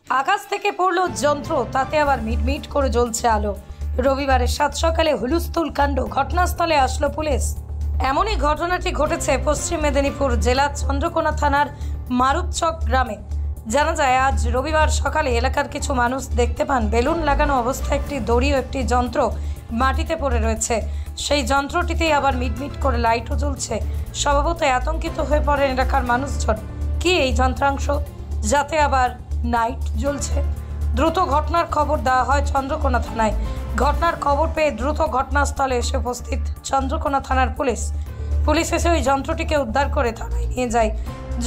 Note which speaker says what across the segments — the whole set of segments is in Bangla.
Speaker 1: আকাশ থেকে পড়ল যন্ত্র, তাতে আবার মিটমিট করে জ্বলছে আলো। রবিবারের সাত সকালে হুলস্থুল কাণ্ড, ঘটনাস্থলে আসলো পুলিশ। এমনই ঘটনাটি ঘটেছে পশ্চিম মেদিনীপুর জেলার চন্দ্রকোনা থানার মারুপচক গ্রামে। জানা যায়, আজ রবিবার সকালে এলাকার কিছু মানুষ দেখতে পান বেলুন লাগানো অবস্থায় একটি দড়ি ও একটি যন্ত্র মাটিতে পড়ে রয়েছে। সেই যন্ত্রটিতেই আবার মিটমিট করে লাইটও জ্বলছে। স্বভাবতই আতঙ্কিত হয়ে পড়েন এলাকার মানুষজন। কি এই যন্ত্রাংশ, যাতে আবার নাইট জ্বলছে? দ্রুত ঘটনার খবর দেওয়া হয় চন্দ্রকোনা থানায়। ঘটনার খবর পেয়ে দ্রুত ঘটনাস্থলে এসে উপস্থিত চন্দ্রকোনা থানার পুলিশ এসে ওই যন্ত্রটিকে উদ্ধার করে থানায় নিয়ে যায়।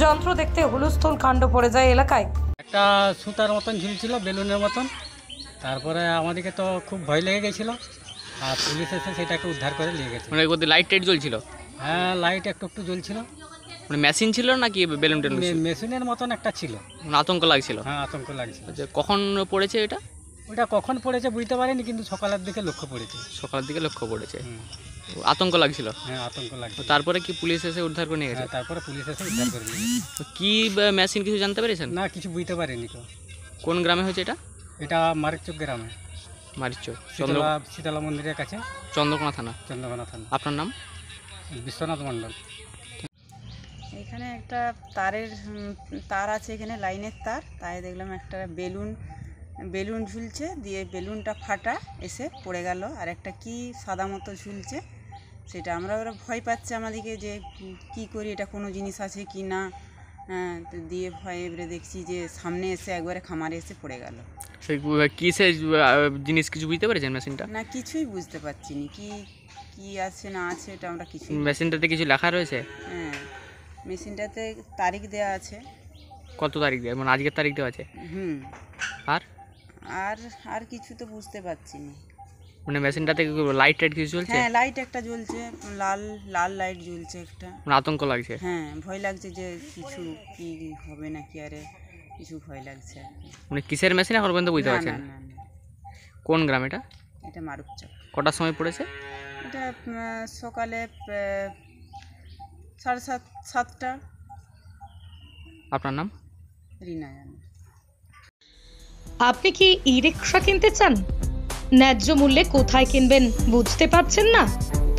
Speaker 1: যন্ত্র দেখতে হুলস্থুল কাণ্ড পড়ে যায় এলাকায়।
Speaker 2: একটা সুতার মতন ঝুলছিল, বেলুনের মতন। তারপরে আমাদেরকে তো খুব ভয় লেগে গেছিলো, আর পুলিশ এসে সেটাকে উদ্ধার করে নিয়ে গেছে।
Speaker 3: মানে লাইট টাইট জ্বলছিল?
Speaker 2: হ্যাঁ, লাইট একটু একটু জ্বলছিল।
Speaker 3: মানে মেশিন ছিল নাকি বেলুন টেলুন?
Speaker 2: মেশিনের মতন একটা ছিল।
Speaker 3: মানে আতঙ্ক লাগছিল?
Speaker 2: হ্যাঁ, আতঙ্ক লাগছিল।
Speaker 3: আচ্ছা, কখন পড়েছে এটা?
Speaker 2: ওটা কখন পড়েছে বুঝতে পারিনি, কিন্তু সকালের দিকে লক্ষ্য পড়েছে।
Speaker 3: সকালের দিকে লক্ষ্য পড়েছে। আতঙ্ক লাগছিল?
Speaker 2: হ্যাঁ, আতঙ্ক লাগছিল।
Speaker 3: তারপরে কি পুলিশ এসে উদ্ধার করে নিয়ে গেছে?
Speaker 2: তারপরে পুলিশ এসে উদ্ধার করে নিয়ে গেছে।
Speaker 3: কি মেশিন কিছু জানতে পেরেছেন?
Speaker 2: না, কিছু বুঝতে পারিনি তো।
Speaker 3: কোন গ্রামে হয়েছে এটা?
Speaker 2: এটা মারিচক গ্রামে,
Speaker 3: মারিচক,
Speaker 2: শীতলা মন্দিরের কাছে,
Speaker 3: চন্দ্রকোনা থানা।
Speaker 2: চন্দ্রকোনা থানা।
Speaker 3: আপনার নাম?
Speaker 2: বিশ্বনাথ মণ্ডল।
Speaker 4: এখানে একটা তার আছে, এখানে লাইনের তার, তাই দেখলাম একটা বেলুন ঝুলছে, দিয়ে বেলুনটা ফাটা এসে পড়ে গেল। আর একটা কি সাদা মতো ঝুলছে, সেটা ওরা ভয় পাচ্ছে আমাদেরকে যে কি করি, এটা কোনো জিনিস আছে কি না। দিয়ে ভয়ে এবারে দেখছি যে সামনে এসে একবারে খামারে এসে পড়ে গেল।
Speaker 3: সেই কিসের জিনিস কিছু বুঝতে পেরেছেন মেশিনটা?
Speaker 4: না, কিছুই বুঝতে পারছি না, কি আছে না আছে এটা আমরা কিছু।
Speaker 3: মেশিনটাতে কিছু লেখা রয়েছে?
Speaker 4: হ্যাঁ, মেশিনটাতে তারিখ দেওয়া আছে।
Speaker 3: কত তারিখ দেওয়া? মানে আজকের তারিখ দেওয়া আছে?
Speaker 4: আর কিছু তো বুঝতে পারছি না।
Speaker 3: মানে মেশিনটাতে লাইট টাইট কিছু জ্বলছে?
Speaker 4: হ্যাঁ, লাইট একটা জ্বলছে, লাল লাইট জ্বলছে একটা।
Speaker 3: মানে আতঙ্ক লাগছে?
Speaker 4: হ্যাঁ, ভয় লাগছে যে কিছু কি হবে নাকি, আরে কিছু ভয় লাগছে।
Speaker 3: মানে কিসের মেশিন এখন পর্যন্ত বুঝতে পারছেন?
Speaker 4: না।
Speaker 3: কোন গ্রাম এটা?
Speaker 4: এটা মারুপচক।
Speaker 3: কটার সময় পড়েছে
Speaker 4: এটা? সকালে 7:30।
Speaker 3: আপনার নাম?
Speaker 4: রিনা।
Speaker 1: আপনি কি ই রিক্সা কিনতে চান? ন্যায্য মূল্যে কোথায় কিনবেন বুঝতে পারছেন না?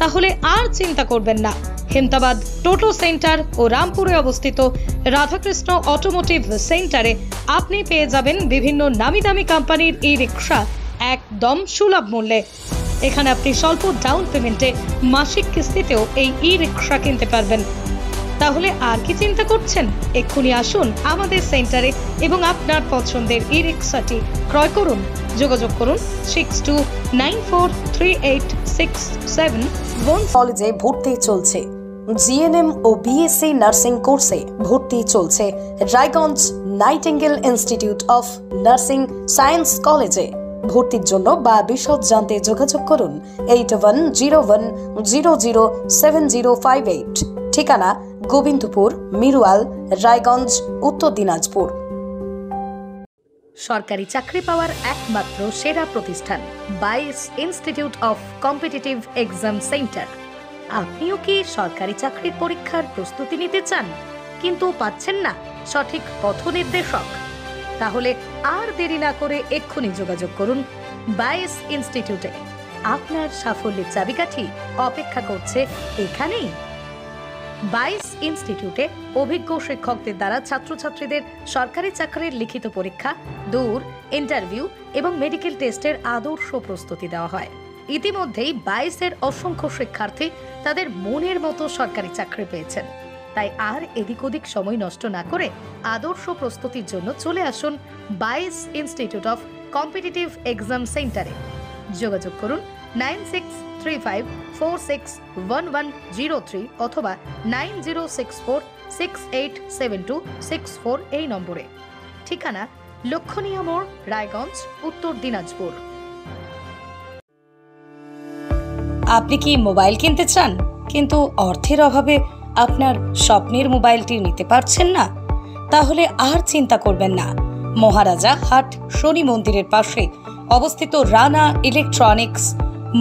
Speaker 1: তাহলে আর চিন্তা করবেন না। হেমতাবাদ টোটো সেন্টার ও রামপুরে অবস্থিত রাধাকৃষ্ণ অটোমোটিভ সেন্টারে আপনি পেয়ে যাবেন বিভিন্ন নামি দামি কোম্পানির ই রিক্সা একদম সুলভ মূল্যে। এখানে আপনি স্বল্প ডাউন পেমেন্টে মাসিক কিস্তিতেও এই ই রিক্সা কিনতে পারবেন। তাহলে আর কি চিন্তা করছেন? এক্ষুনি আসুন আমাদের সেন্টারে এবং আপনার পছন্দের ই রিক্সাটি ক্রয় করুন। যোগাযোগ করুন 62943867 কলেজে ভর্তি চলছে। জিএনএম ও বিএসসি নার্সিং কোর্সে ভর্তি চলছে Raiganj nightingale institute of nursing science কলেজে। ভর্তির জন্য বা বিশদ জানতে যোগাযোগ করুন 8101007058। ঠিকানা গোবিন্দপুর, মিরুয়াল, রায়গঞ্জ, উত্তর দিনাজপুর। সরকারি চাকরি পাওয়ার একমাত্র সেরা প্রতিষ্ঠান 22 institute of competitive exam centre. আপনিও কি সরকারি চাকরির পরীক্ষার প্রস্তুতি নিতে চান কিন্তু পাচ্ছেন না সঠিক পথ নির্দেশক? তাহলে আর দেরি না করে এক্ষুনি যোগাযোগ করুন 22 ইনস্টিটিউটে। আপনার সাফল্যের চাবিকাঠি অপেক্ষা করছে এখানেই। 22 ইনস্টিটিউটে অভিজ্ঞ শিক্ষকদের দ্বারা ছাত্রছাত্রীদের সরকারি চাকরির লিখিত পরীক্ষা, দূর ইন্টারভিউ এবং মেডিকেল টেস্টের আদর্শ প্রস্তুতি দেওয়া হয়। ইতিমধ্যেই 22-এর অসংখ্য শিক্ষার্থী তাদের মনের মতো সরকারি চাকরি পেয়েছেন। তাই আর এদিক ওদিক সময় নষ্ট না করে আদর্শ প্রস্তুতির জন্য চলে আসুন 22 ইনস্টিটিউট অফ কম্পিটিটিভ এক্সাম সেন্টারে। যোগাযোগ করুন 9635461103 অথবা 9064687264 এই নম্বরে। ঠিকানা লক্ষণীয় মোড়, রায়গঞ্জ, উত্তর দিনাজপুর। আপনি কি মোবাইল কিনতে চান কিন্তু অর্থের অভাবে আপনার স্বপ্নের মোবাইলটি নিতে পারছেন না? তাহলে আর চিন্তা করবেন না। মহারাজা হাট শনি মন্দিরের পাশে অবস্থিত রানা ইলেকট্রনিক্স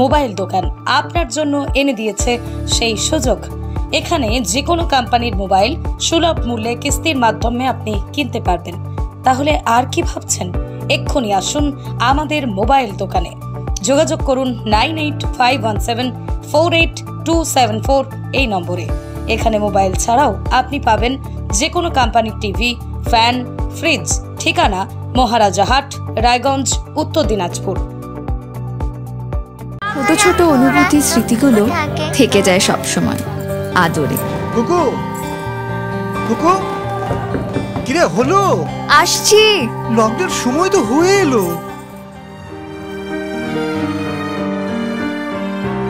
Speaker 1: মোবাইল দোকান আপনার জন্য এনে দিয়েছে সেই সুযোগ। এখানে যে কোনো কোম্পানির মোবাইল সুলভ মূল্যে কিস্তির মাধ্যমে আপনি কিনতে পারবেন। তাহলে আর কি ভাবছেন? এক্ষুনি আসুন আমাদের মোবাইল দোকানে। যোগাযোগ করুন 9851748274 এই নম্বরে। এখানে মোবাইল ছাড়াও আপনি পাবেন যে কোনো কোম্পানির টিভি, ফ্যান, ফ্রিজ। ঠিকানা মহারাজাহাট, রায়গঞ্জ, উত্তর দিনাজপুর।
Speaker 5: ছোট ছোট অনুভূতি, স্মৃতিগুলো থেকে যায় সব সময় আদরে।
Speaker 6: কুকু কুকু, কিরে হলো?
Speaker 5: আসছি।
Speaker 6: লকডাউন সময় তো হয়ে এলো।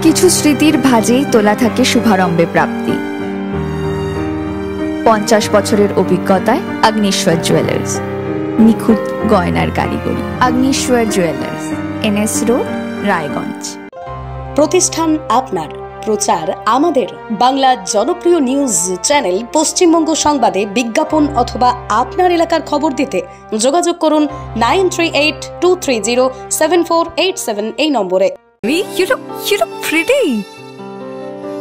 Speaker 5: কিছু স্মৃতির ভাজেই তোলা থাকে শুভারম্ভে প্রাপ্তি। 50 বছরের অভিজ্ঞতায় অগ্নিশ্বর জুয়েলার্স, নিখুঁত গয়নার কারিগরি। Agnishwar jewellers, NS road, Raiganj.
Speaker 1: প্রতিষ্ঠান আপনার, প্রচার আমাদের। বাংলা জনপ্রিয় নিউজ চ্যানেল পশ্চিমবঙ্গ সংবাদে বিজ্ঞাপন অথবা আপনার এলাকার খবর দিতে যোগাযোগ করুন 9382307487 এই নম্বরে।
Speaker 7: You look pretty.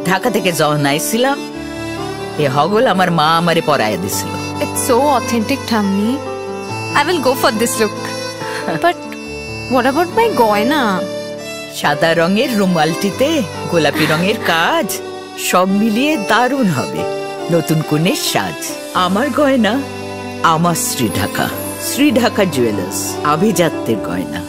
Speaker 7: ঢাকা থেকে যখন আইছিলাম, এ হগল আমার মা আমারে পরাইয়া দিছিল।
Speaker 5: It's so authentic, Tammi. I will go for this look. But what about my গয়না?
Speaker 7: সাদা রঙের রুমালটিতে গোলাপি রঙের কাজ, সব মিলিয়ে দারুণ হবে নতুন কনের সাজ। আমার গয়না, আমার শ্রী ঢাকা জুয়েলার্স, আভিজাত্যের গয়না।